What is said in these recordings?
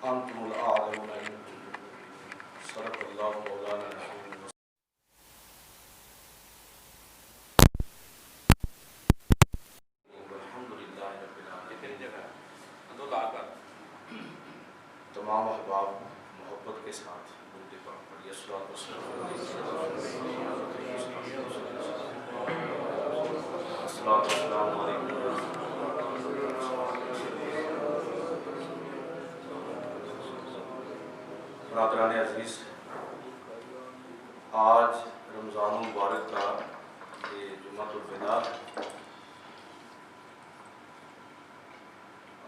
انتم الاعلمون ان کنتم صدق اللہ مولانا العظیم والحمد للہ رب العالمین۔ تمام احباب محبت کے ساتھ درود پاک پڑھیے، الصلوۃ والسلام علیکم۔ برادران عزیز، آج رمضان المبارک کا یہ جمعۃ الوداع ہے۔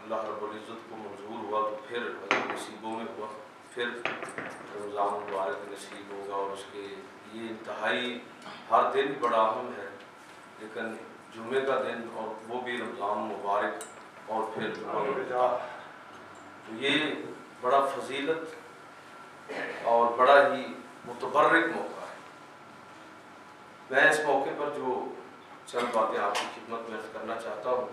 اللہ رب العزت کو منظور ہوا تو پھر اگر نصیبوں میں ہوا پھر رمضان المبارک نصیب ہوگا، اور اس کے یہ انتہائی ہر دن بڑا اہم ہے، لیکن جمعے کا دن اور وہ بھی رمضان مبارک اور پھر جمعہ الوداع، تو یہ بڑا فضیلت اور بڑا ہی متبرک موقع ہے۔ میں اس موقع پر جو چند باتیں آپ کی خدمت میں عرض کرنا چاہتا ہوں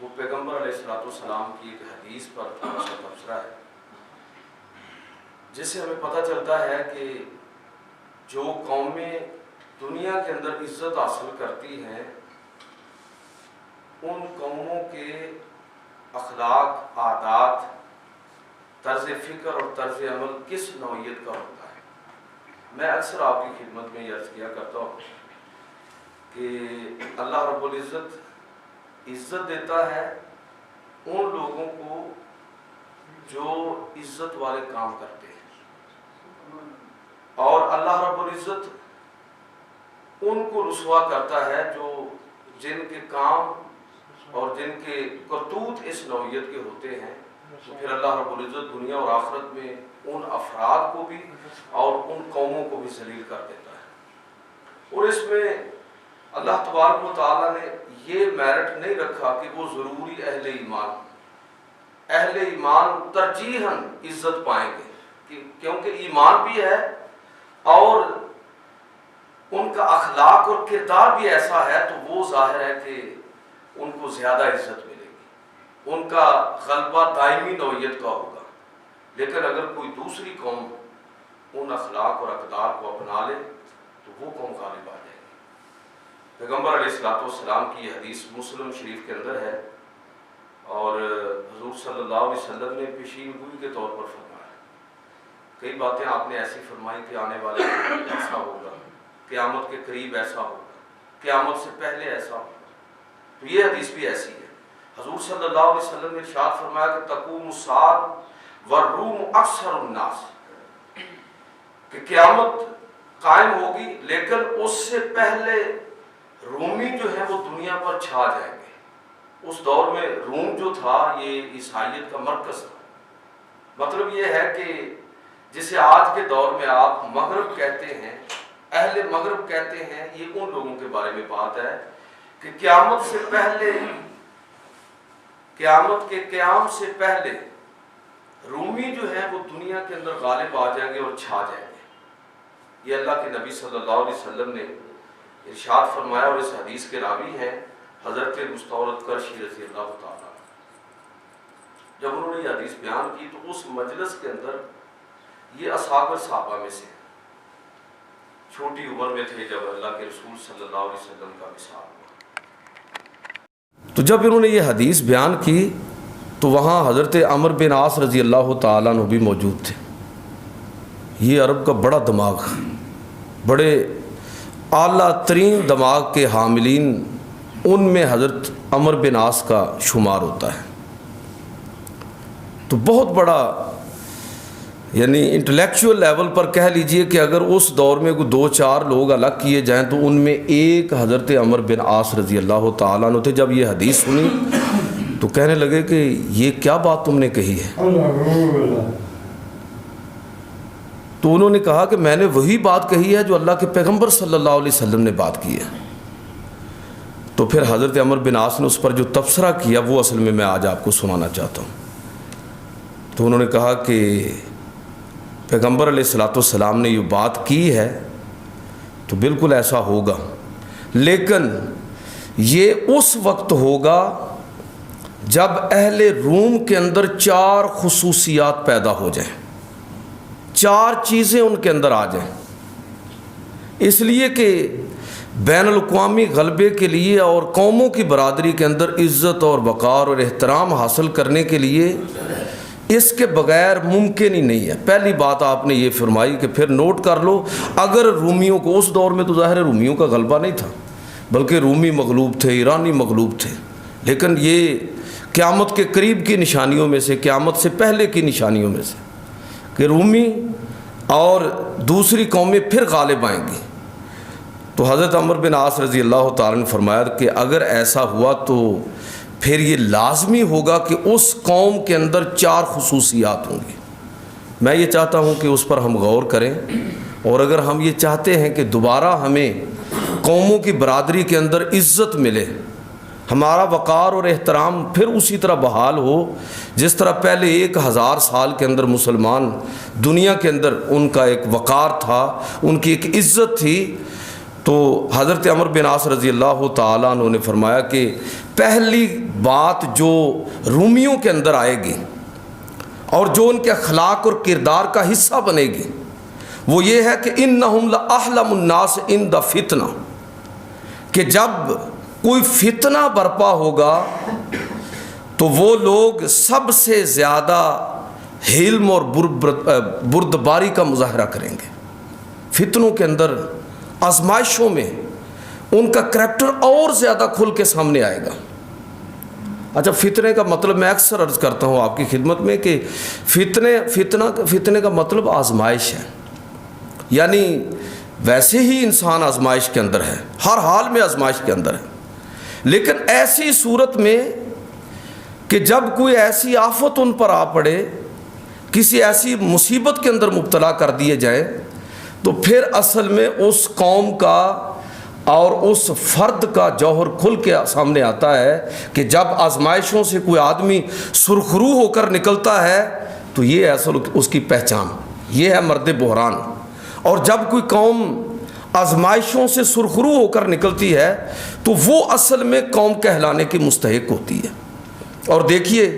وہ پیغمبر علیہ الصلوۃ والسلام کی ایک حدیث پر تھوڑا سا تبصرہ ہے، جس سے ہمیں پتہ چلتا ہے کہ جو قومیں دنیا کے اندر عزت حاصل کرتی ہیں ان قوموں کے اخلاق، عادات، طرز فکر اور طرز عمل کس نوعیت کا ہوتا ہے۔ میں اکثر آپ کی خدمت میں یہ عرض کیا کرتا ہوں کہ اللہ رب العزت عزت دیتا ہے ان لوگوں کو جو عزت والے کام کرتے ہیں، اور اللہ رب العزت ان کو رسوا کرتا ہے جو جن کے کام اور جن کے کرتوت اس نوعیت کے ہوتے ہیں، تو پھر اللہ رب العزت دنیا اور آخرت میں ان افراد کو بھی اور ان قوموں کو بھی ذلیل کر دیتا ہے۔ اور اس میں اللہ تبارک و تعالیٰ نے یہ میرٹ نہیں رکھا کہ وہ ضروری اہل ایمان ترجیحاً عزت پائیں گے، کیونکہ ایمان بھی ہے اور ان کا اخلاق اور کردار بھی ایسا ہے، تو وہ ظاہر ہے کہ ان کو زیادہ عزت ملے گی، ان کا غلبہ دائمی نوعیت کا ہوگا۔ لیکن اگر کوئی دوسری قوم ان اخلاق اور اقدار کو اپنا لے تو وہ قوم غالب آ جائے گی۔ پیغمبر علیہ الصلوۃ والسلام کی یہ حدیث مسلم شریف کے اندر ہے، اور حضور صلی اللہ علیہ وسلم نے پیشین گوئی کے طور پر فرمایا۔ کئی باتیں آپ نے ایسی فرمائی کہ آنے والے دن ایسا ہوگا، قیامت کے قریب ایسا ہوگا، قیامت سے پہلے ایسا ہوگا، تو یہ حدیث بھی ایسی ہے۔ حضور صلی اللہ علیہ وسلم نے ارشاد فرمایا کہ تقوم الساعۃ والروم اکثر الناس، کہ قیامت قائم ہوگی لیکن اس سے پہلے رومی جو ہے وہ دنیا پر چھا جائیں گے۔ اس دور میں روم جو تھا یہ عیسائیت کا مرکز تھا۔ مطلب یہ ہے کہ جسے آج کے دور میں آپ مغرب کہتے ہیں، اہل مغرب کہتے ہیں، یہ ان لوگوں کے بارے میں بات ہے کہ قیامت سے پہلے، قیامت کے قیام سے پہلے رومی جو ہیں وہ دنیا کے اندر غالب آ جائیں گے اور چھا جائیں گے۔ یہ اللہ کے نبی صلی اللہ علیہ وسلم نے ارشاد فرمایا، اور اس حدیث کے راوی ہیں حضرت مستورد کرشی رضی اللہ تعالیٰ۔ جب انہوں نے یہ حدیث بیان کی تو اس مجلس کے اندر یہ اصحاب صحابہ میں سے چھوٹی عمر میں تھے جب اللہ کے رسول صلی اللہ علیہ وسلم کا وصال ہوا۔ تو جب انہوں نے یہ حدیث بیان کی تو وہاں حضرت عمر بن عاص رضی اللہ تعالیٰ عنہ بھی موجود تھے۔ یہ عرب کا بڑا دماغ، بڑے اعلیٰ ترین دماغ کے حاملین ان میں حضرت عمر بن عاص کا شمار ہوتا ہے۔ تو بہت بڑا، یعنی انٹلیکچوئل لیول پر کہہ لیجئے کہ اگر اس دور میں کوئی دو چار لوگ الگ کیے جائیں تو ان میں ایک حضرت عمر بن عاص رضی اللہ تعالیٰ عنہ تھے۔ جب یہ حدیث سنی تو کہنے لگے کہ یہ کیا بات تم نے کہی ہے؟ تو انہوں نے کہا کہ میں نے وہی بات کہی ہے جو اللہ کے پیغمبر صلی اللہ علیہ وسلم نے بات کی ہے۔ تو پھر حضرت عمر بن عاص نے اس پر جو تبصرہ کیا وہ اصل میں آج آپ کو سنانا چاہتا ہوں۔ تو انہوں نے کہا کہ پیغمبر علیہ الصلوۃ والسلام نے یہ بات کی ہے تو بالکل ایسا ہوگا، لیکن یہ اس وقت ہوگا جب اہل روم کے اندر 4 خصوصیات پیدا ہو جائیں، 4 چیزیں ان کے اندر آ جائیں، اس لیے کہ بین الاقوامی غلبے کے لیے اور قوموں کی برادری کے اندر عزت اور وقار اور احترام حاصل کرنے کے لیے اس کے بغیر ممکن ہی نہیں ہے۔ پہلی بات آپ نے یہ فرمائی کہ پھر نوٹ کر لو، اگر رومیوں کو اس دور میں تو ظاہر ہے رومیوں کا غلبہ نہیں تھا، بلکہ رومی مغلوب تھے، ایرانی مغلوب تھے، لیکن یہ قیامت کے قریب کی نشانیوں میں سے، قیامت سے پہلے کی نشانیوں میں سے کہ رومی اور دوسری قومیں پھر غالب آئیں گی۔ تو حضرت عمرو بن عاص رضی اللہ تعالیٰ نے فرمایا کہ اگر ایسا ہوا تو پھر یہ لازمی ہوگا کہ اس قوم کے اندر 4 خصوصیات ہوں گی۔ میں یہ چاہتا ہوں کہ اس پر ہم غور کریں، اور اگر ہم یہ چاہتے ہیں کہ دوبارہ ہمیں قوموں کی برادری کے اندر عزت ملے، ہمارا وقار اور احترام پھر اسی طرح بحال ہو جس طرح پہلے 1000 سال کے اندر مسلمان دنیا کے اندر ان کا ایک وقار تھا، ان کی ایک عزت تھی، تو حضرت عمرو بن عاص رضی اللہ تعالیٰ عنہ نے فرمایا کہ پہلی بات جو رومیوں کے اندر آئے گی اور جو ان کے اخلاق اور کردار کا حصہ بنے گی وہ یہ ہے کہ انہم لاحلم الناس عند فتنہ، کہ جب کوئی فتنہ برپا ہوگا تو وہ لوگ سب سے زیادہ حلم اور بردباری کا مظاہرہ کریں گے۔ فتنوں کے اندر، آزمائشوں میں ان کا کریکٹر اور زیادہ کھل کے سامنے آئے گا۔ اچھا، فتنے کا مطلب میں اکثر عرض کرتا ہوں آپ کی خدمت میں کہ فتنے کا مطلب آزمائش ہے، یعنی ویسے ہی انسان آزمائش کے اندر ہے، ہر حال میں آزمائش کے اندر ہے، لیکن ایسی صورت میں کہ جب کوئی ایسی آفت ان پر آ پڑے، کسی ایسی مصیبت کے اندر مبتلا کر دیے جائیں، تو پھر اصل میں اس قوم کا اور اس فرد کا جوہر کھل کے سامنے آتا ہے کہ جب آزمائشوں سے کوئی آدمی سرخرو ہو کر نکلتا ہے تو یہ اصل اس کی پہچان، یہ ہے مرد بحران۔ اور جب کوئی قوم آزمائشوں سے سرخرو ہو کر نکلتی ہے تو وہ اصل میں قوم کہلانے کی مستحق ہوتی ہے۔ اور دیکھیے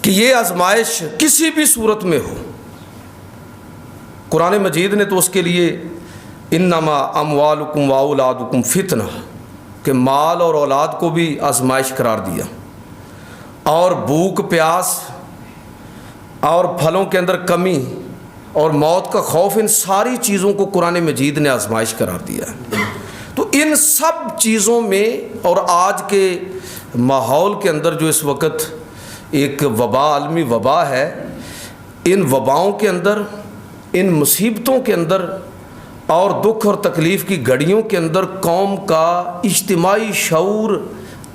کہ یہ آزمائش کسی بھی صورت میں ہو، قرآن مجید نے تو اس کے لیے انما اموالکم واولادکم فتنہ، کہ مال اور اولاد کو بھی آزمائش قرار دیا، اور بھوک پیاس اور پھلوں کے اندر کمی اور موت کا خوف، ان ساری چیزوں کو قرآن مجید نے آزمائش قرار دیا ہے۔ تو ان سب چیزوں میں اور آج کے ماحول کے اندر جو اس وقت ایک وبا، عالمی وبا ہے، ان وباؤں کے اندر، ان مصیبتوں کے اندر اور دکھ اور تکلیف کی گھڑیوں کے اندر قوم کا اجتماعی شعور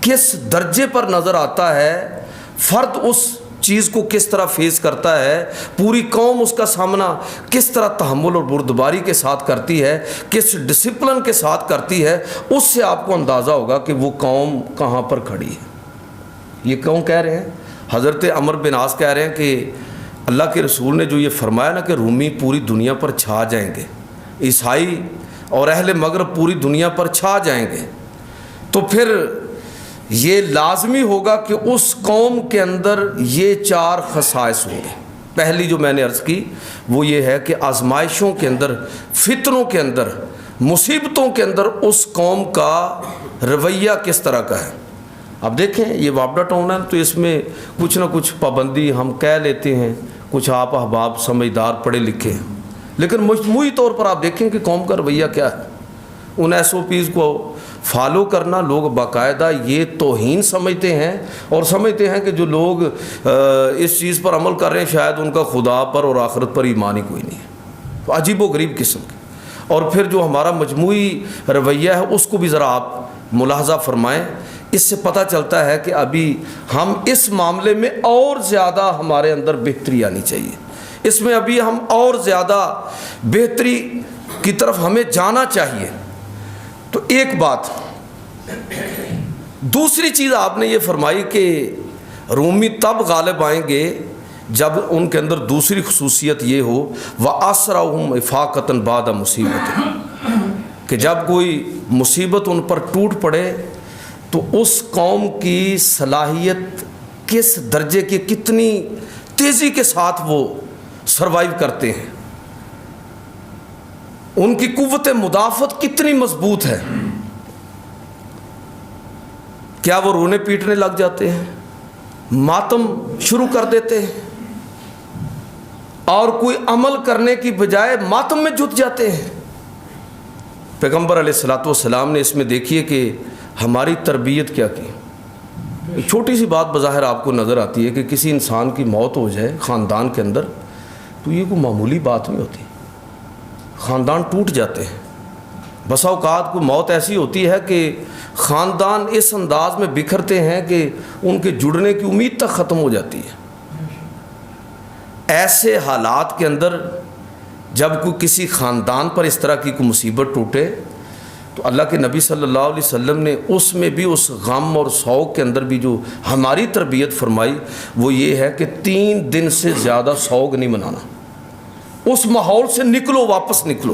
کس درجے پر نظر آتا ہے، فرد اس چیز کو کس طرح فیس کرتا ہے، پوری قوم اس کا سامنا کس طرح تحمل اور بردباری کے ساتھ کرتی ہے، کس ڈسپلن کے ساتھ کرتی ہے، اس سے آپ کو اندازہ ہوگا کہ وہ قوم کہاں پر کھڑی ہے۔ یہ کیوں کہہ رہے ہیں؟ حضرت عمرو بن عاص کہہ رہے ہیں کہ اللہ کے رسول نے جو یہ فرمایا نا کہ رومی پوری دنیا پر چھا جائیں گے، عیسائی اور اہل مغرب پوری دنیا پر چھا جائیں گے، تو پھر یہ لازمی ہوگا کہ اس قوم کے اندر یہ 4 خصائص ہوں گے۔ پہلی جو میں نے عرض کی وہ یہ ہے کہ آزمائشوں کے اندر، فتنوں کے اندر، مصیبتوں کے اندر اس قوم کا رویہ کس طرح کا ہے۔ اب دیکھیں یہ وابڈا ٹاؤن ہے تو اس میں کچھ نہ کچھ پابندی ہم کہہ لیتے ہیں، کچھ آپ احباب سمجھدار پڑھے لکھے ہیں، لیکن مجموعی طور پر آپ دیکھیں کہ قوم کا رویہ کیا ہے۔ ان SOPs کو فالو کرنا لوگ باقاعدہ یہ توہین سمجھتے ہیں، اور سمجھتے ہیں کہ جو لوگ اس چیز پر عمل کر رہے ہیں شاید ان کا خدا پر اور آخرت پر ایمان ہی کوئی نہیں ہے۔ تو عجیب و غریب قسم کے۔ اور پھر جو ہمارا مجموعی رویہ ہے اس کو بھی ذرا آپ ملاحظہ فرمائیں، اس سے پتہ چلتا ہے کہ ابھی ہم اس معاملے میں اور زیادہ ہمارے اندر بہتری آنی چاہیے، اس میں ابھی ہم اور زیادہ بہتری کی طرف ہمیں جانا چاہیے۔ تو ایک بات، دوسری چیز آپ نے یہ فرمائی کہ رومی تب غالب آئیں گے جب ان کے اندر دوسری خصوصیت یہ ہو وَأَسْرَعُهُمْ إِفَاقَةً بَعْدَ مُصِیبَةٍ، کہ جب کوئی مصیبت ان پر ٹوٹ پڑے تو اس قوم کی صلاحیت کس درجے کی، کتنی تیزی کے ساتھ وہ سروائیو کرتے ہیں، ان کی قوت مدافعت کتنی مضبوط ہے. کیا وہ رونے پیٹنے لگ جاتے ہیں، ماتم شروع کر دیتے ہیں، اور کوئی عمل کرنے کی بجائے ماتم میں جت جاتے ہیں؟ پیغمبر علیہ الصلوۃ والسلام نے اس میں دیکھیے کہ ہماری تربیت کیا کی. چھوٹی سی بات بظاہر آپ کو نظر آتی ہے کہ کسی انسان کی موت ہو جائے خاندان کے اندر، تو یہ کوئی معمولی بات نہیں ہوتی، خاندان ٹوٹ جاتے ہیں. بسا اوقات کو موت ایسی ہوتی ہے کہ خاندان اس انداز میں بکھرتے ہیں کہ ان کے جڑنے کی امید تک ختم ہو جاتی ہے. ایسے حالات کے اندر جب کوئی کسی خاندان پر اس طرح کی کوئی مصیبت ٹوٹے تو اللہ کے نبی صلی اللہ علیہ وسلم نے اس میں بھی اس غم اور سوگ کے اندر بھی جو ہماری تربیت فرمائی وہ یہ ہے کہ 3 دن سے زیادہ سوگ نہیں منانا. اس ماحول سے نکلو، واپس نکلو.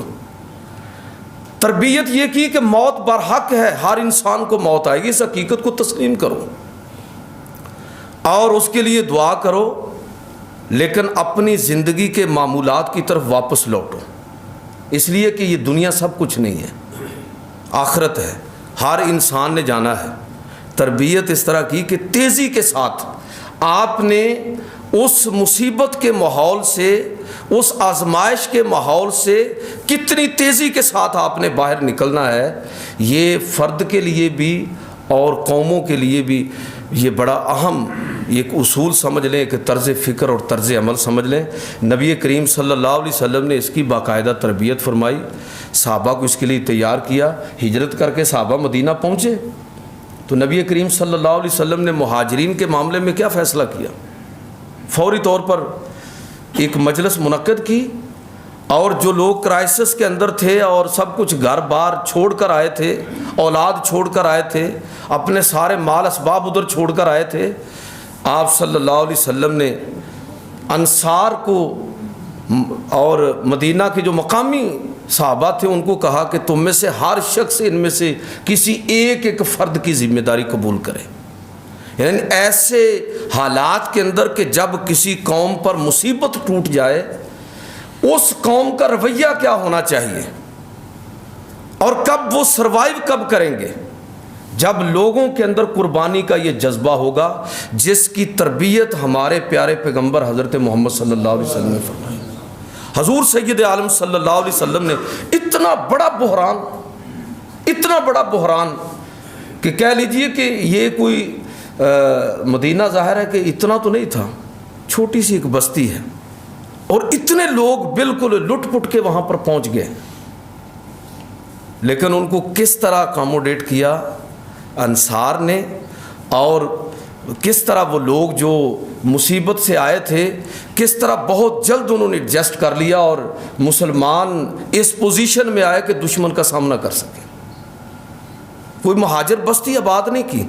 تربیت یہ کی کہ موت برحق ہے، ہر انسان کو موت آئے گی، اس حقیقت کو تسلیم کرو اور اس کے لیے دعا کرو، لیکن اپنی زندگی کے معمولات کی طرف واپس لوٹو. اس لیے کہ یہ دنیا سب کچھ نہیں ہے، آخرت ہے، ہر انسان نے جانا ہے. تربیت اس طرح کی کہ تیزی کے ساتھ آپ نے اس مصیبت کے ماحول سے، اس آزمائش کے ماحول سے کتنی تیزی کے ساتھ آپ نے باہر نکلنا ہے. یہ فرد کے لیے بھی اور قوموں کے لیے بھی یہ بڑا اہم ایک اصول سمجھ لیں، کہ طرز فکر اور طرز عمل سمجھ لیں. نبی کریم صلی اللہ علیہ وسلم نے اس کی باقاعدہ تربیت فرمائی، صحابہ کو اس کے لیے تیار کیا. ہجرت کر کے صحابہ مدینہ پہنچے تو نبی کریم صلی اللہ علیہ وسلم نے مہاجرین کے معاملے میں کیا فیصلہ کیا؟ فوری طور پر ایک مجلس منعقد کی، اور جو لوگ کرائسس کے اندر تھے اور سب کچھ گھر بار چھوڑ کر آئے تھے، اولاد چھوڑ کر آئے تھے، اپنے سارے مال اسباب ادھر چھوڑ کر آئے تھے، آپ صلی اللہ علیہ وسلم نے انصار کو اور مدینہ کے جو مقامی صحابہ تھے ان کو کہا کہ تم میں سے ہر شخص ان میں سے کسی ایک فرد کی ذمہ داری قبول کرے. یعنی ایسے حالات کے اندر کہ جب کسی قوم پر مصیبت ٹوٹ جائے اس قوم کا رویہ کیا ہونا چاہیے، اور کب وہ سروائیو کب کریں گے؟ جب لوگوں کے اندر قربانی کا یہ جذبہ ہوگا جس کی تربیت ہمارے پیارے پیغمبر حضرت محمد صلی اللہ علیہ وسلم نے فرمائی. حضور سید عالم صلی اللہ علیہ وسلم نے اتنا بڑا بحران کہ کہہ لیجئے کہ یہ کوئی مدینہ ظاہر ہے کہ اتنا تو نہیں تھا، چھوٹی سی ایک بستی ہے، اور اتنے لوگ بالکل لٹ پٹ کے وہاں پر پہنچ گئے، لیکن ان کو کس طرح اکاموڈیٹ کیا انصار نے، اور کس طرح وہ لوگ جو مصیبت سے آئے تھے کس طرح بہت جلد انہوں نے ایڈجسٹ کر لیا اور مسلمان اس پوزیشن میں آئے کہ دشمن کا سامنا کر سکے. کوئی مہاجر بستی آباد نہیں کی،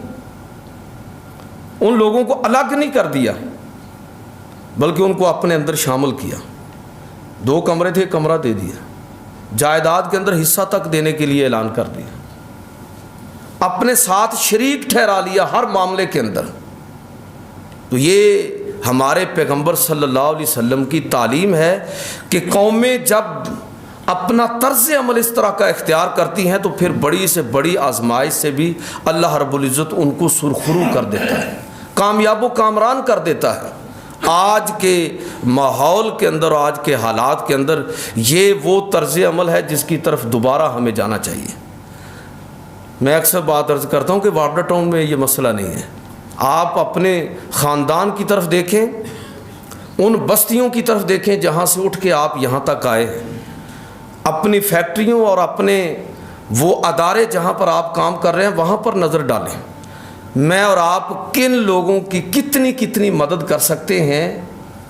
ان لوگوں کو الگ نہیں کر دیا بلکہ ان کو اپنے اندر شامل کیا. 2 کمرے تھے، کمرہ دے دیا، جائیداد کے اندر حصہ تک دینے کے لیے اعلان کر دیا، اپنے ساتھ شریک ٹھہرا لیا ہر معاملے کے اندر. تو یہ ہمارے پیغمبر صلی اللہ علیہ وسلم کی تعلیم ہے کہ قومیں جب اپنا طرز عمل اس طرح کا اختیار کرتی ہیں تو پھر بڑی سے بڑی آزمائش سے بھی اللہ رب العزت ان کو سرخرو کر دیتا ہے، کامیاب و کامران کر دیتا ہے. آج کے ماحول کے اندر، آج کے حالات کے اندر یہ وہ طرز عمل ہے جس کی طرف دوبارہ ہمیں جانا چاہیے. میں اکثر بات عرض کرتا ہوں کہ وابڈا ٹاؤن میں یہ مسئلہ نہیں ہے. آپ اپنے خاندان کی طرف دیکھیں، ان بستیوں کی طرف دیکھیں جہاں سے اٹھ کے آپ یہاں تک آئے ہیں، اپنی فیکٹریوں اور اپنے وہ ادارے جہاں پر آپ کام کر رہے ہیں وہاں پر نظر ڈالیں. میں اور آپ کن لوگوں کی کتنی مدد کر سکتے ہیں،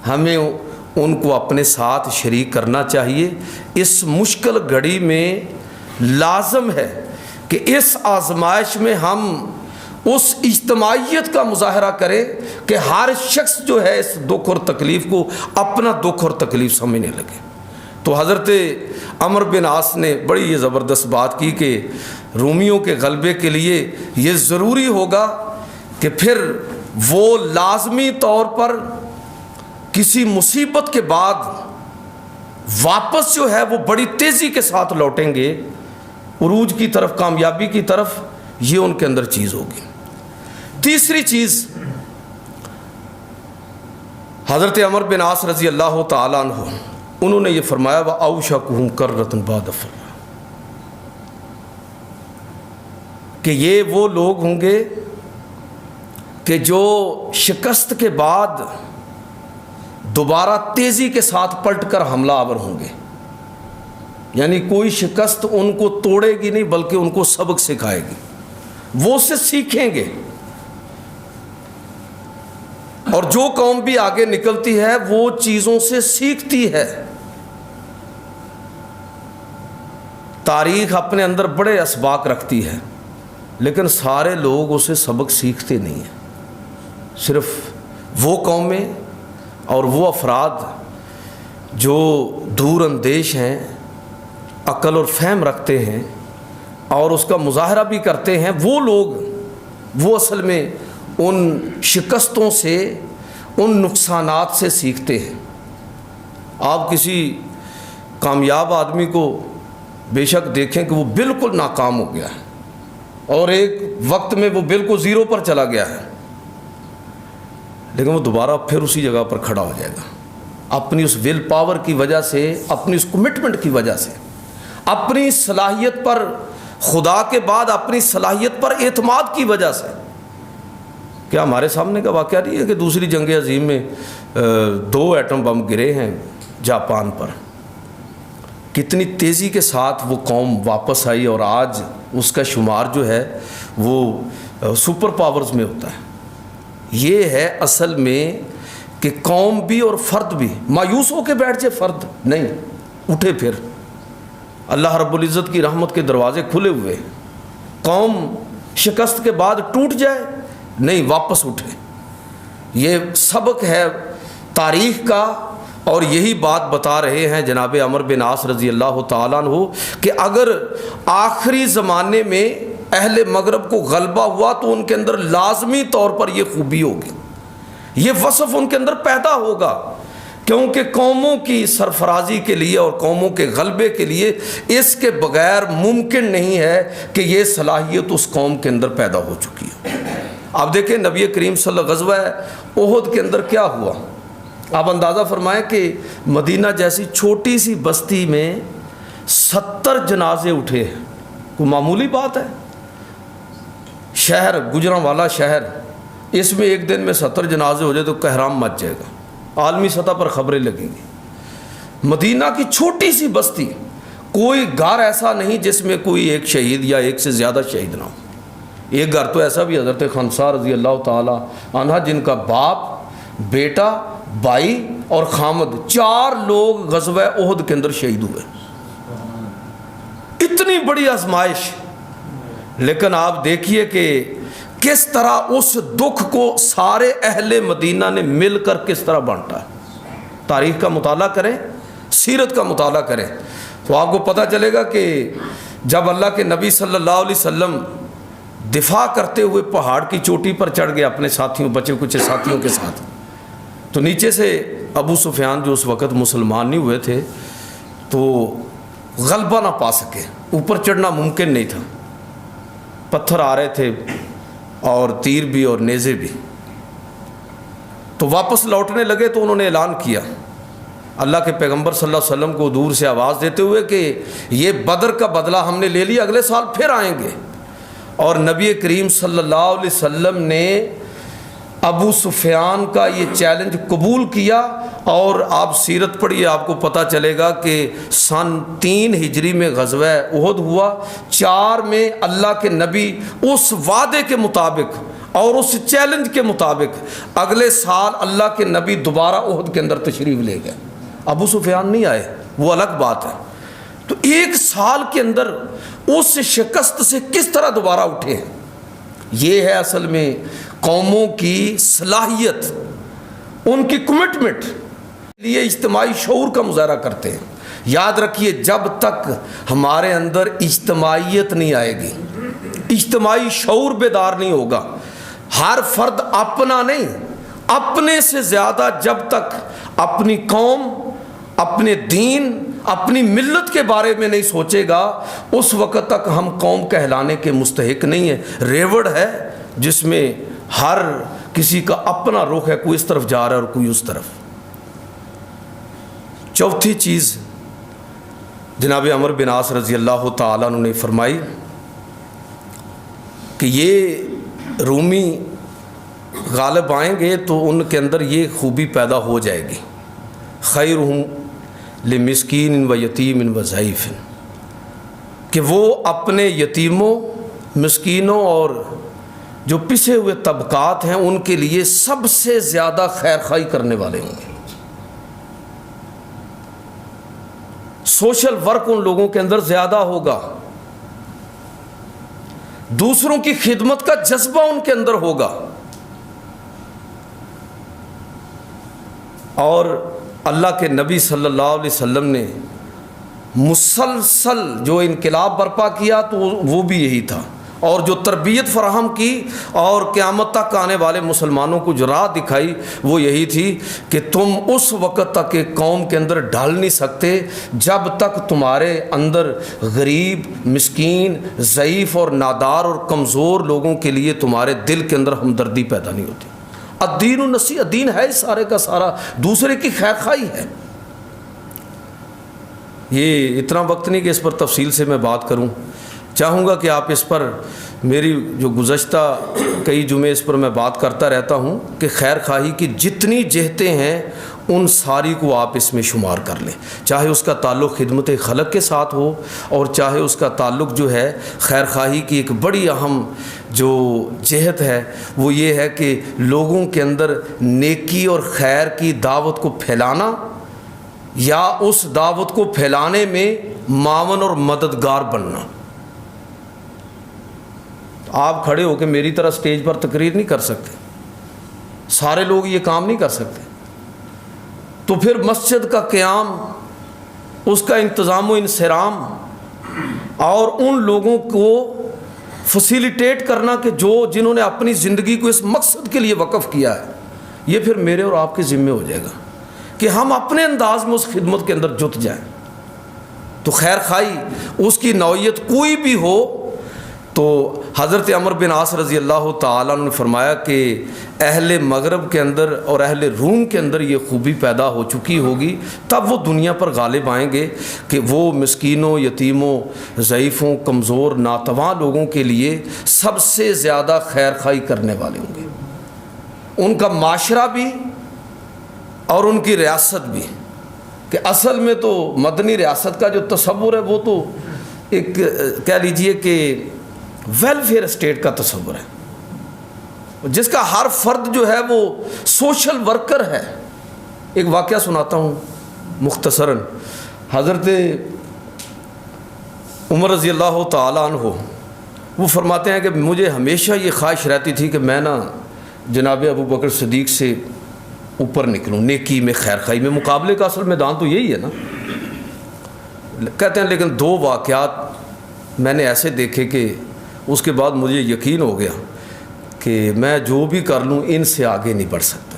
ہمیں ان کو اپنے ساتھ شریک کرنا چاہیے. اس مشکل گھڑی میں لازم ہے کہ اس آزمائش میں ہم اس اجتماعیت کا مظاہرہ کریں کہ ہر شخص جو ہے اس دکھ اور تکلیف کو اپنا دکھ اور تکلیف سمجھنے لگے. تو حضرت عمرو بن عاص نے بڑی یہ زبردست بات کی کہ رومیوں کے غلبے کے لیے یہ ضروری ہوگا کہ پھر وہ لازمی طور پر کسی مصیبت کے بعد واپس جو ہے وہ بڑی تیزی کے ساتھ لوٹیں گے عروج کی طرف، کامیابی کی طرف، یہ ان کے اندر چیز ہوگی۔ تیسری چیز، حضرت عمر بن عاص رضی اللہ تعالیٰ عنہ انہوں نے یہ فرمایا وَأَوْشَكُهُمْ كَرَّةً بَعْدَ فَرَّةٍ، کہ یہ وہ لوگ ہوں گے کہ جو شکست کے بعد دوبارہ تیزی کے ساتھ پلٹ کر حملہ آور ہوں گے، یعنی کوئی شکست ان کو توڑے گی نہیں بلکہ ان کو سبق سکھائے گی، وہ اس سے سیکھیں گے۔ اور جو قوم بھی آگے نکلتی ہے وہ چیزوں سے سیکھتی ہے۔ تاریخ اپنے اندر بڑے اسباق رکھتی ہے لیکن سارے لوگ اسے سبق سیکھتے نہیں ہیں، صرف وہ قومیں اور وہ افراد جو دور اندیش ہیں، عقل اور فہم رکھتے ہیں اور اس کا مظاہرہ بھی کرتے ہیں، وہ لوگ وہ اصل میں ان شکستوں سے، ان نقصانات سے سیکھتے ہیں۔ آپ کسی کامیاب آدمی کو بے شک دیکھیں کہ وہ بالکل ناکام ہو گیا ہے اور ایک وقت میں وہ بالکل زیرو پر چلا گیا ہے، لیکن وہ دوبارہ پھر اسی جگہ پر کھڑا ہو جائے گا، اپنی اس ول پاور کی وجہ سے، اپنی اس کمٹمنٹ کی وجہ سے، اپنی صلاحیت پر، خدا کے بعد اپنی صلاحیت پر اعتماد کی وجہ سے۔ کیا ہمارے سامنے کا واقعہ نہیں ہے کہ دوسری جنگ عظیم میں 2 ایٹم بم گرے ہیں جاپان پر، کتنی تیزی کے ساتھ وہ قوم واپس آئی اور آج اس کا شمار جو ہے وہ سپر پاورز میں ہوتا ہے۔ یہ ہے اصل میں کہ قوم بھی اور فرد بھی مایوس ہو کے بیٹھ جائے، فرد نہیں، اٹھے پھر، اللہ رب العزت کی رحمت کے دروازے کھلے ہوئے، قوم شکست کے بعد ٹوٹ جائے نہیں، واپس اٹھے۔ یہ سبق ہے تاریخ کا، اور یہی بات بتا رہے ہیں جناب عمر بن عاص رضی اللہ تعالیٰ عنہ کہ اگر آخری زمانے میں اہل مغرب کو غلبہ ہوا تو ان کے اندر لازمی طور پر یہ خوبی ہوگی، یہ وصف ان کے اندر پیدا ہوگا، کیونکہ قوموں کی سرفرازی کے لیے اور قوموں کے غلبے کے لیے اس کے بغیر ممکن نہیں ہے کہ یہ صلاحیت اس قوم کے اندر پیدا ہو چکی ہے۔ آپ دیکھیں نبی کریم صلی اللہ علیہ وسلم غزوہ احد کے اندر کیا ہوا، آپ اندازہ فرمائیں کہ مدینہ جیسی چھوٹی سی بستی میں 70 جنازے اٹھے ہیں، کوئی معمولی بات ہے؟ شہر گجراں والا شہر، اس میں ایک دن میں 70 جنازے ہو جائے تو کہرام مچ جائے گا، عالمی سطح پر خبریں لگیں گی۔ مدینہ کی چھوٹی سی بستی، کوئی گھر ایسا نہیں جس میں کوئی ایک شہید یا ایک سے زیادہ شہید نہ ہو۔ ایک گھر تو ایسا بھی حضرت خنسا رضی اللہ تعالی عنہ جن کا باپ، بیٹا، بھائی اور خامد 4 لوگ غزوہ احد کے اندر شہید ہوئے۔ اتنی بڑی آزمائش، لیکن آپ دیکھیے کہ کس طرح اس دکھ کو سارے اہل مدینہ نے مل کر کس طرح بانٹا۔ تاریخ کا مطالعہ کریں، سیرت کا مطالعہ کریں تو آپ کو پتہ چلے گا کہ جب اللہ کے نبی صلی اللہ علیہ وسلم دفاع کرتے ہوئے پہاڑ کی چوٹی پر چڑھ گئے اپنے ساتھیوں، بچے کچھ ساتھیوں کے ساتھ، تو نیچے سے ابو سفیان جو اس وقت مسلمان نہیں ہوئے تھے تو غلبہ نہ پا سکے، اوپر چڑھنا ممکن نہیں تھا، پتھر آ رہے تھے اور تیر بھی اور نیزے بھی، تو واپس لوٹنے لگے تو انہوں نے اعلان کیا اللہ کے پیغمبر صلی اللہ علیہ وسلم کو دور سے آواز دیتے ہوئے کہ یہ بدر کا بدلہ ہم نے لے لیا، اگلے سال پھر آئیں گے۔ اور نبی کریم صلی اللہ علیہ وسلم نے ابو سفیان کا یہ چیلنج قبول کیا، اور آپ سیرت پڑھیے آپ کو پتہ چلے گا کہ سن 3 ہجری میں غزوہ احد ہوا، 4 میں اللہ کے نبی اس وعدے کے مطابق اور اس چیلنج کے مطابق اگلے سال اللہ کے نبی دوبارہ احد کے اندر تشریف لے گئے۔ ابو سفیان نہیں آئے، وہ الگ بات ہے۔ تو 1 سال کے اندر اس شکست سے کس طرح دوبارہ اٹھے ہیں، یہ ہے اصل میں قوموں کی صلاحیت، ان کی کمٹمنٹ لیے اجتماعی شعور کا مظاہرہ کرتے ہیں۔ یاد رکھیے جب تک ہمارے اندر اجتماعیت نہیں آئے گی، اجتماعی شعور بیدار نہیں ہوگا، ہر فرد اپنا نہیں اپنے سے زیادہ جب تک اپنی قوم، اپنے دین، اپنی ملت کے بارے میں نہیں سوچے گا، اس وقت تک ہم قوم کہلانے کے مستحق نہیں ہیں۔ ریوڑ ہے جس میں ہر کسی کا اپنا رخ ہے، کوئی اس طرف جا رہا ہے اور کوئی اس طرف۔ چوتھی چیز جناب عمرو بن عاص رضی اللہ تعالیٰ عنہ نے فرمائی کہ یہ رومی غالب آئیں گے تو ان کے اندر یہ خوبی پیدا ہو جائے گی، خیرہم لمسکین و یتیم و ضعیف، کہ وہ اپنے یتیموں، مسکینوں اور جو پسے ہوئے طبقات ہیں ان کے لیے سب سے زیادہ خیر خواہی کرنے والے ہوں گے۔ سوشل ورک ان لوگوں کے اندر زیادہ ہوگا، دوسروں کی خدمت کا جذبہ ان کے اندر ہوگا، اور اللہ کے نبی صلی اللہ علیہ وسلم نے مسلسل جو انقلاب برپا کیا تو وہ بھی یہی تھا، اور جو تربیت فراہم کی اور قیامت تک آنے والے مسلمانوں کو جو راہ دکھائی وہ یہی تھی کہ تم اس وقت تک ایک قوم کے اندر ڈھال نہیں سکتے جب تک تمہارے اندر غریب، مسکین، ضعیف اور نادار اور کمزور لوگوں کے لیے تمہارے دل کے اندر ہمدردی پیدا نہیں ہوتی۔ الدین النصیحہ، دین ہے سارے کا سارا دوسرے کی خیر خواہی ہے۔ یہ اتنا وقت نہیں کہ اس پر تفصیل سے میں بات کروں، چاہوں گا کہ آپ اس پر میری جو گزشتہ کئی جمعے اس پر میں بات کرتا رہتا ہوں کہ خیر خواہی کی جتنی جہتیں ہیں ان ساری کو آپ اس میں شمار کر لیں، چاہے اس کا تعلق خدمت خلق کے ساتھ ہو اور چاہے اس کا تعلق جو ہے خیر خواہی کی ایک بڑی اہم جو جہت ہے وہ یہ ہے کہ لوگوں کے اندر نیکی اور خیر کی دعوت کو پھیلانا یا اس دعوت کو پھیلانے میں معاون اور مددگار بننا۔ آپ کھڑے ہو کے میری طرح سٹیج پر تقریر نہیں کر سکتے، سارے لوگ یہ کام نہیں کر سکتے، تو پھر مسجد کا قیام، اس کا انتظام و انصرام اور ان لوگوں کو فسیلیٹیٹ کرنا کہ جنہوں نے اپنی زندگی کو اس مقصد کے لیے وقف کیا ہے، یہ پھر میرے اور آپ کے ذمے ہو جائے گا کہ ہم اپنے انداز میں اس خدمت کے اندر جت جائیں۔ تو خیر خواہی اس کی نوعیت کوئی بھی ہو، تو حضرت عمرو بن عاص رضی اللہ تعالیٰ عنہ نے فرمایا کہ اہل مغرب کے اندر اور اہل روم کے اندر یہ خوبی پیدا ہو چکی ہوگی، تب وہ دنیا پر غالب آئیں گے کہ وہ مسکینوں، یتیموں، ضعیفوں، کمزور، ناتواں لوگوں کے لیے سب سے زیادہ خیر خواہی کرنے والے ہوں گے۔ ان کا معاشرہ بھی اور ان کی ریاست بھی، کہ اصل میں تو مدنی ریاست کا جو تصور ہے وہ تو ایک کہہ لیجئے کہ ویلفیئر اسٹیٹ کا تصور ہے، جس کا ہر فرد جو ہے وہ سوشل ورکر ہے۔ ایک واقعہ سناتا ہوں مختصراً۔ حضرت عمر رضی اللہ تعالیٰ عنہ وہ فرماتے ہیں کہ مجھے ہمیشہ یہ خواہش رہتی تھی کہ میں جناب ابو بکر صدیق سے اوپر نکلوں، نیکی میں، خیر خواہی میں۔ مقابلے کا اصل میدان تو یہی ہے نا۔ کہتے ہیں لیکن دو واقعات میں نے ایسے دیکھے کہ اس کے بعد مجھے یقین ہو گیا کہ میں جو بھی کر لوں ان سے آگے نہیں بڑھ سکتا۔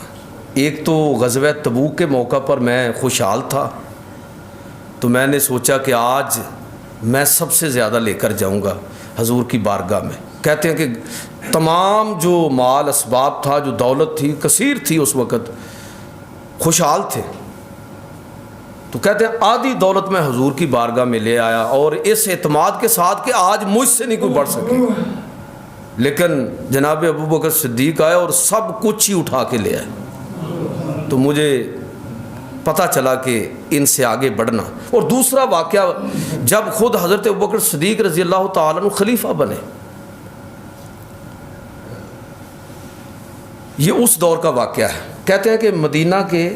ایک تو غزوہ تبوک کے موقع پر میں خوشحال تھا، تو میں نے سوچا کہ آج میں سب سے زیادہ لے کر جاؤں گا حضور کی بارگاہ میں۔ کہتے ہیں کہ تمام جو مال اسباب تھا، جو دولت تھی، کثیر تھی اس وقت، خوشحال تھے، تو کہتے ہیں آدھی دولت میں حضور کی بارگاہ میں لے آیا اور اس اعتماد کے ساتھ کہ آج مجھ سے نہیں کوئی بڑھ سکے۔ لیکن جناب ابو بکر صدیق آئے اور سب کچھ ہی اٹھا کے لے آئے، تو مجھے پتہ چلا کہ ان سے آگے بڑھنا۔ اور دوسرا واقعہ جب خود حضرت ابو بکر صدیق رضی اللہ تعالیٰ عنہ خلیفہ بنے، یہ اس دور کا واقعہ ہے۔ کہتے ہیں کہ مدینہ کے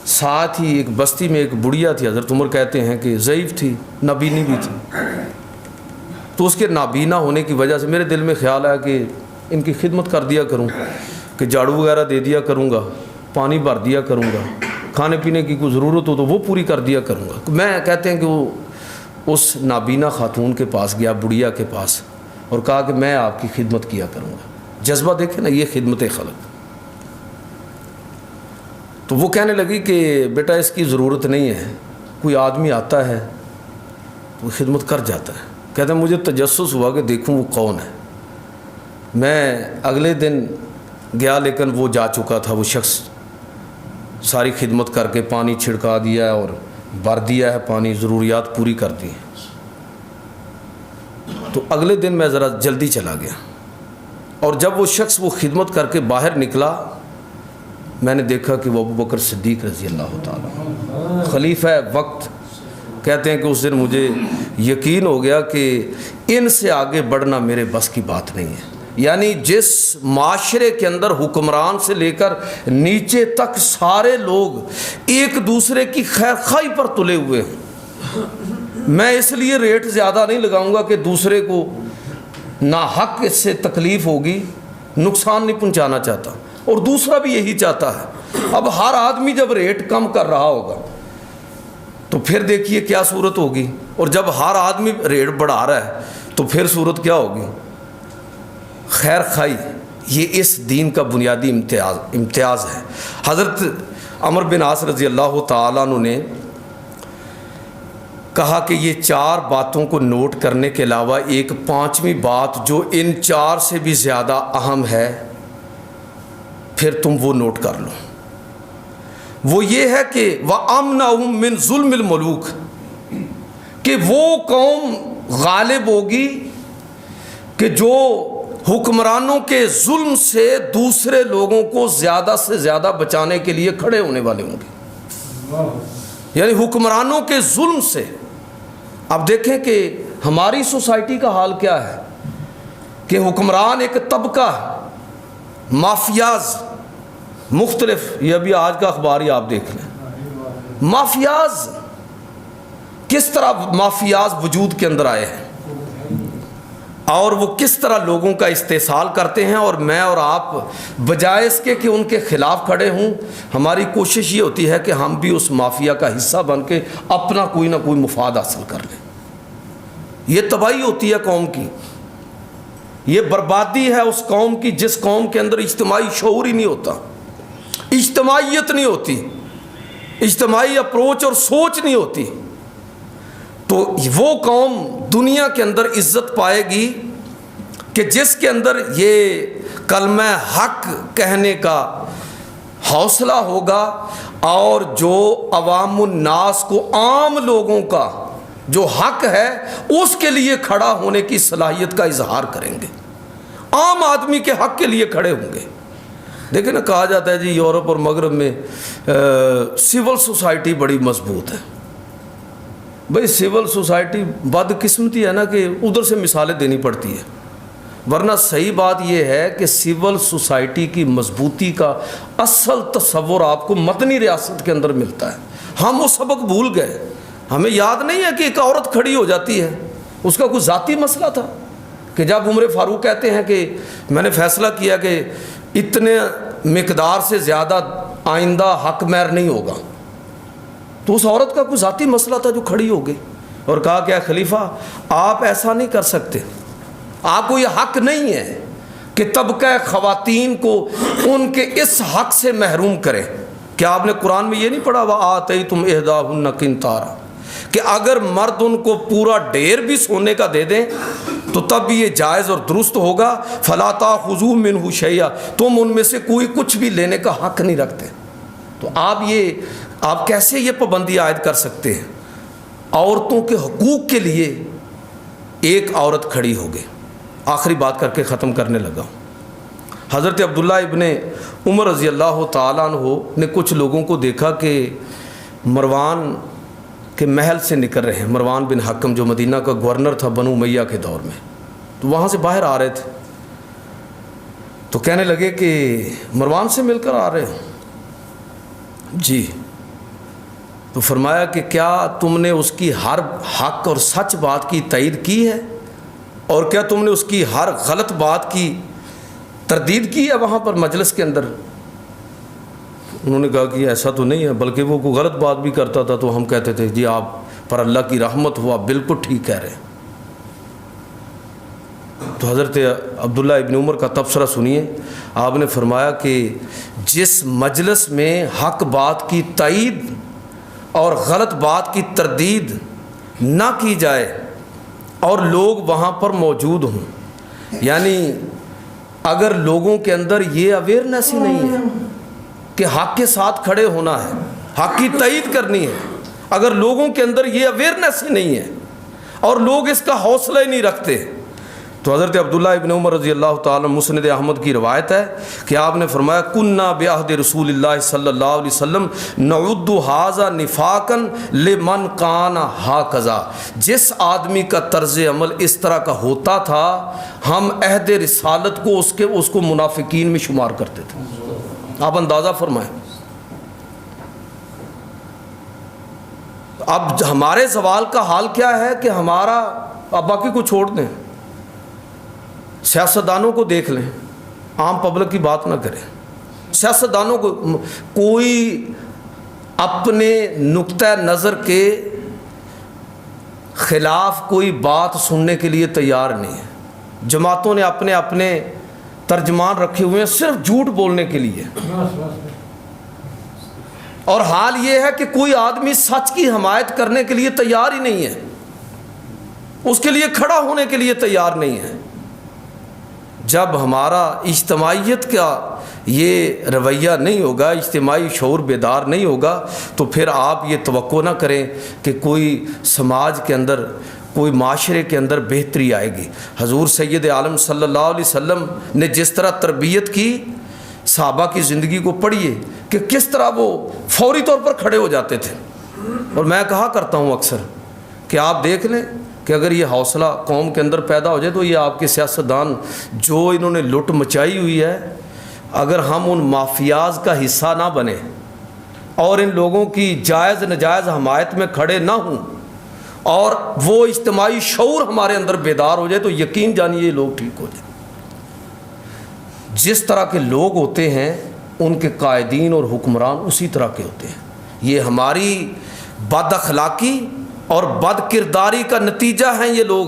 ساتھ ہی ایک بستی میں ایک بڑھیا تھی، حضرت عمر کہتے ہیں کہ ضعیف تھی، نابینی بھی تھی، تو اس کے نابینا ہونے کی وجہ سے میرے دل میں خیال آیا کہ ان کی خدمت کر دیا کروں، کہ جھاڑو وغیرہ دے دیا کروں گا، پانی بھر دیا کروں گا، کھانے پینے کی کوئی ضرورت ہو تو وہ پوری کر دیا کروں گا. میں کہتے ہیں کہ وہ اس نابینا خاتون کے پاس گیا, بڑھیا کے پاس, اور کہا کہ میں آپ کی خدمت کیا کروں گا. جذبہ دیکھیں نا, یہ خدمت خلق. تو وہ کہنے لگی کہ بیٹا اس کی ضرورت نہیں ہے, کوئی آدمی آتا ہے تو خدمت کر جاتا ہے. کہتے ہیں مجھے تجسس ہوا کہ دیکھوں وہ کون ہے. میں اگلے دن گیا, لیکن وہ جا چکا تھا. وہ شخص ساری خدمت کر کے پانی چھڑکا دیا ہے اور بھر دیا ہے پانی, ضروریات پوری کر دی ہیں. تو اگلے دن میں ذرا جلدی چلا گیا, اور جب وہ شخص وہ خدمت کر کے باہر نکلا, میں نے دیکھا کہ وہ ابو بکر صدیق رضی اللہ تعالیٰ خلیفہ وقت. کہتے ہیں کہ اس دن مجھے یقین ہو گیا کہ ان سے آگے بڑھنا میرے بس کی بات نہیں ہے. یعنی جس معاشرے کے اندر حکمران سے لے کر نیچے تک سارے لوگ ایک دوسرے کی خیر خواہی پر تلے ہوئے ہیں, میں اس لیے ریٹ زیادہ نہیں لگاؤں گا کہ دوسرے کو ناحق اس سے تکلیف ہوگی, نقصان نہیں پہنچانا چاہتا, اور دوسرا بھی یہی چاہتا ہے. اب ہر آدمی جب ریٹ کم کر رہا ہوگا تو پھر دیکھیے کیا صورت ہوگی, اور جب ہر آدمی ریٹ بڑھا رہا ہے تو پھر صورت کیا ہوگی. خیر خواہی یہ اس دین کا بنیادی امتیاز ہے. حضرت عمر بن عاص رضی اللہ تعالیٰ عنہ نے کہا کہ یہ 4 باتوں کو نوٹ کرنے کے علاوہ ایک 5ویں بات جو ان 4 سے بھی زیادہ اہم ہے, پھر تم وہ نوٹ کر لو. وہ یہ ہے کہ وَأَمْنَهُمْ مِنْ ظُلْمِ الْمُلُوكِ, کہ وہ قوم غالب ہوگی کہ جو حکمرانوں کے ظلم سے دوسرے لوگوں کو زیادہ سے زیادہ بچانے کے لیے کھڑے ہونے والے ہوں گے. یعنی حکمرانوں کے ظلم سے. اب دیکھیں کہ ہماری سوسائٹی کا حال کیا ہے کہ حکمران ایک طبقہ ہے, مافیاز مختلف. یہ ابھی آج کا اخبار ہی آپ دیکھ لیں, مافیاز کس طرح مافیاز وجود کے اندر آئے ہیں, اور وہ کس طرح لوگوں کا استحصال کرتے ہیں. اور میں اور آپ بجائے اس کے کہ ان کے خلاف کھڑے ہوں, ہماری کوشش یہ ہوتی ہے کہ ہم بھی اس مافیا کا حصہ بن کے اپنا کوئی نہ کوئی مفاد حاصل کر لیں. یہ تباہی ہوتی ہے قوم کی, یہ بربادی ہے اس قوم کی جس قوم کے اندر اجتماعی شعور ہی نہیں ہوتا, اجتماعیت نہیں ہوتی, اجتماعی اپروچ اور سوچ نہیں ہوتی. تو وہ قوم دنیا کے اندر عزت پائے گی کہ جس کے اندر یہ کلمہ حق کہنے کا حوصلہ ہوگا, اور جو عوام الناس کو, عام لوگوں کا جو حق ہے اس کے لیے کھڑا ہونے کی صلاحیت کا اظہار کریں گے, عام آدمی کے حق کے لیے کھڑے ہوں گے. دیکھیں نا, کہا جاتا ہے جی یورپ اور مغرب میں سول سوسائٹی بڑی مضبوط ہے. بھئی سول سوسائٹی بدقسمتی ہے نا کہ ادھر سے مثالیں دینی پڑتی ہے, ورنہ صحیح بات یہ ہے کہ سول سوسائٹی کی مضبوطی کا اصل تصور آپ کو مدنی ریاست کے اندر ملتا ہے. ہم وہ سبق بھول گئے, ہمیں یاد نہیں ہے کہ ایک عورت کھڑی ہو جاتی ہے, اس کا کوئی ذاتی مسئلہ تھا کہ جب عمر فاروق کہتے ہیں کہ میں نے فیصلہ کیا کہ اتنے مقدار سے زیادہ آئندہ حق مہر نہیں ہوگا, تو اس عورت کا کوئی ذاتی مسئلہ تھا جو کھڑی ہو گئی اور کہا کہ خلیفہ آپ ایسا نہیں کر سکتے, آپ کو یہ حق نہیں ہے کہ طبقہ خواتین کو ان کے اس حق سے محروم کریں. کیا آپ نے قرآن میں یہ نہیں پڑھا وَآتَيْتُمْ إِحْدَاهُنَّ قِنْطَارًا, کہ اگر مرد ان کو پورا ڈھیر بھی سونے کا دے دیں تو تب بھی یہ جائز اور درست ہوگا. فَلَا تَأْخُذُوا مِنْهُ شَيْئًا, تم ان میں سے کوئی کچھ بھی لینے کا حق نہیں رکھتے. تو آپ کیسے یہ پابندی عائد کر سکتے ہیں؟ عورتوں کے حقوق کے لیے ایک عورت کھڑی ہو گئی. آخری بات کر کے ختم کرنے لگا ہوں. حضرت عبداللہ ابن عمر رضی اللہ تعالیٰ عنہ نے کچھ لوگوں کو دیکھا کہ مروان کے محل سے نکل رہے ہیں. مروان بن حکم جو مدینہ کا گورنر تھا بنو امیہ کے دور میں, تو وہاں سے باہر آ رہے تھے. تو کہنے لگے کہ مروان سے مل کر آ رہے ہو؟ جی. تو فرمایا کہ کیا تم نے اس کی ہر حق اور سچ بات کی تائید کی ہے, اور کیا تم نے اس کی ہر غلط بات کی تردید کی ہے وہاں پر مجلس کے اندر؟ انہوں نے کہا کہ ایسا تو نہیں ہے، بلکہ وہ کوئی غلط بات بھی کرتا تھا تو ہم کہتے تھے جی آپ پر اللہ کی رحمت ہو، آپ بالکل ٹھیک کہہ رہے ہیں۔ تو حضرت عبداللہ ابن عمر کا تبصرہ سنیے، آپ نے فرمایا کہ جس مجلس میں حق بات کی تائید اور غلط بات کی تردید نہ کی جائے اور لوگ وہاں پر موجود ہوں، یعنی اگر لوگوں کے اندر یہ اویئرنیس ہی نہیں ہے کہ حق کے ساتھ کھڑے ہونا ہے، حق کی تائید کرنی ہے، اگر لوگوں کے اندر یہ اویئرنیس ہی نہیں ہے اور لوگ اس کا حوصلہ ہی نہیں رکھتے، تو حضرت عبداللہ ابن عمر رضی اللہ تعالیٰ مسند احمد کی روایت ہے کہ آپ نے فرمایا کننا بعہد رسول اللہ صلی اللہ علیہ وسلم نعد ھذا نفاقا لمن کان ھکذا، جس آدمی کا طرز عمل اس طرح کا ہوتا تھا ہم عہد رسالت کو اس کو منافقین میں شمار کرتے تھے۔ آپ اندازہ فرمائیں۔ اب ہمارے زوال کا حال کیا ہے کہ ہمارا، اب باقی کو چھوڑ دیں، سیاستدانوں کو دیکھ لیں، عام پبلک کی بات نہ کریں، سیاستدانوں کو کوئی اپنے نقطہ نظر کے خلاف کوئی بات سننے کے لیے تیار نہیں ہے۔ جماعتوں نے اپنے اپنے ترجمان رکھے ہوئے ہیں صرف جھوٹ بولنے کے لیے، اور حال یہ ہے کہ کوئی آدمی سچ کی حمایت کرنے کے لیے تیار ہی نہیں ہے، اس کے لیے کھڑا ہونے کے لیے تیار نہیں ہے۔ جب ہمارا اجتماعیت کا یہ رویہ نہیں ہوگا، اجتماعی شعور بیدار نہیں ہوگا، تو پھر آپ یہ توقع نہ کریں کہ کوئی سماج کے اندر، کوئی معاشرے کے اندر بہتری آئے گی۔ حضور سید عالم صلی اللہ علیہ وسلم نے جس طرح تربیت کی، صحابہ کی زندگی کو پڑھیے کہ کس طرح وہ فوری طور پر کھڑے ہو جاتے تھے۔ اور میں کہا کرتا ہوں اکثر کہ آپ دیکھ لیں کہ اگر یہ حوصلہ قوم کے اندر پیدا ہو جائے تو یہ آپ کے سیاستدان جو انہوں نے لٹ مچائی ہوئی ہے، اگر ہم ان مافیاز کا حصہ نہ بنیں اور ان لوگوں کی جائز نجائز حمایت میں کھڑے نہ ہوں اور وہ اجتماعی شعور ہمارے اندر بیدار ہو جائے تو یقین جانیے یہ لوگ ٹھیک ہو جائیں۔ جس طرح کے لوگ ہوتے ہیں ان کے قائدین اور حکمران اسی طرح کے ہوتے ہیں۔ یہ ہماری بد اخلاقی اور بد کرداری کا نتیجہ ہیں یہ لوگ۔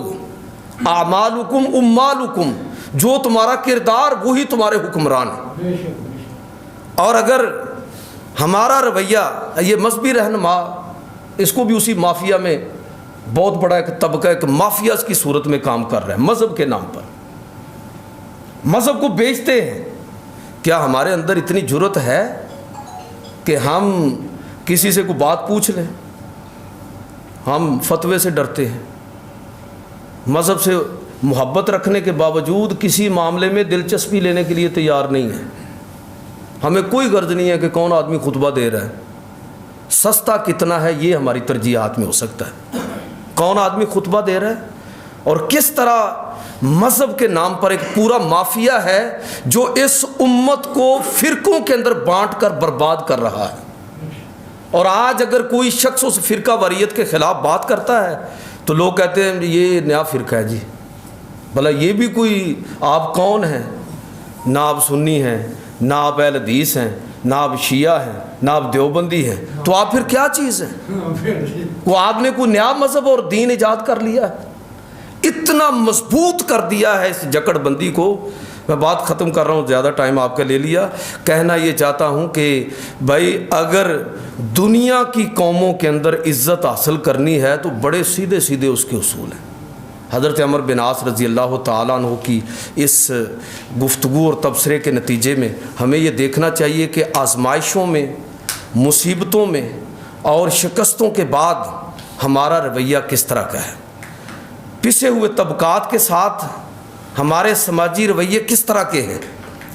اعمالکم امالکم، جو تمہارا کردار وہی تمہارے حکمران ہیں۔ اور اگر ہمارا رویہ، یہ مذہبی رہنما، اس کو بھی اسی مافیا میں بہت بڑا ایک طبقہ، ایک مافیاز کی صورت میں کام کر رہا ہے، مذہب کے نام پر مذہب کو بیچتے ہیں۔ کیا ہمارے اندر اتنی جرت ہے کہ ہم کسی سے کوئی بات پوچھ لیں؟ ہم فتوے سے ڈرتے ہیں، مذہب سے محبت رکھنے کے باوجود کسی معاملے میں دلچسپی لینے کے لیے تیار نہیں ہے۔ ہمیں کوئی غرض نہیں ہے کہ کون آدمی خطبہ دے رہا ہے، سستا کتنا ہے یہ ہماری ترجیحات میں ہو سکتا ہے، کون آدمی خطبہ دے رہا ہے، اور کس طرح مذہب کے نام پر ایک پورا مافیا ہے جو اس امت کو فرقوں کے اندر بانٹ کر برباد کر رہا ہے۔ اور آج اگر کوئی شخص اس فرقہ واریت کے خلاف بات کرتا ہے تو لوگ کہتے ہیں یہ نیا فرقہ ہے جی، بھلا یہ بھی کوئی، آپ کون ہیں؟ نہ آپ سنی ہیں، نہ آپ اہل حدیث ہیں، نہ آپ شیعہ ہیں، نہ آپ دیوبندی ہیں، تو آپ پھر کیا چیز ہیں؟ وہ آپ نے کوئی نیا مذہب اور دین ایجاد کر لیا ہے، اتنا مضبوط کر دیا ہے اس جکڑ بندی کو۔ میں بات ختم کر رہا ہوں، زیادہ ٹائم آپ کا لے لیا۔ کہنا یہ چاہتا ہوں کہ بھائی اگر دنیا کی قوموں کے اندر عزت حاصل کرنی ہے تو بڑے سیدھے سیدھے اس کے اصول ہیں۔ حضرت عمر بن عاص رضی اللہ تعالیٰ عنہ کی اس گفتگو اور تبصرے کے نتیجے میں ہمیں یہ دیکھنا چاہیے کہ آزمائشوں میں، مصیبتوں میں اور شکستوں کے بعد ہمارا رویہ کس طرح کا ہے، پسے ہوئے طبقات کے ساتھ ہمارے سماجی رویے کس طرح کے ہیں،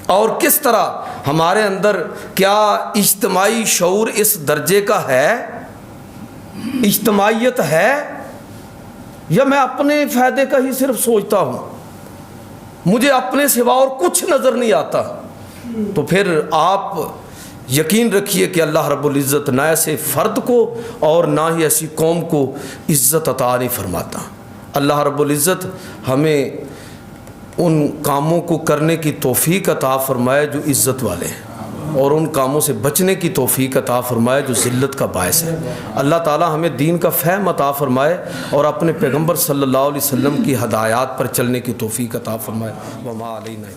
اور کس طرح ہمارے اندر کیا اجتماعی شعور اس درجے کا ہے، اجتماعیت ہے، یا میں اپنے فائدے کا ہی صرف سوچتا ہوں، مجھے اپنے سوا اور کچھ نظر نہیں آتا۔ تو پھر آپ یقین رکھیے کہ اللہ رب العزت نہ ایسے فرد کو اور نہ ہی ایسی قوم کو عزت عطا نہیں فرماتا۔ اللہ رب العزت ہمیں ان کاموں کو کرنے کی توفیق عطا فرمائے جو عزت والے ہیں۔ اور ان کاموں سے بچنے کی توفیق عطا فرمائے جو ذلت کا باعث ہے۔ اللہ تعالی ہمیں دین کا فہم عطا فرمائے اور اپنے پیغمبر صلی اللہ علیہ وسلم کی ہدایات پر چلنے کی توفیق عطا فرمائے۔ وما علینا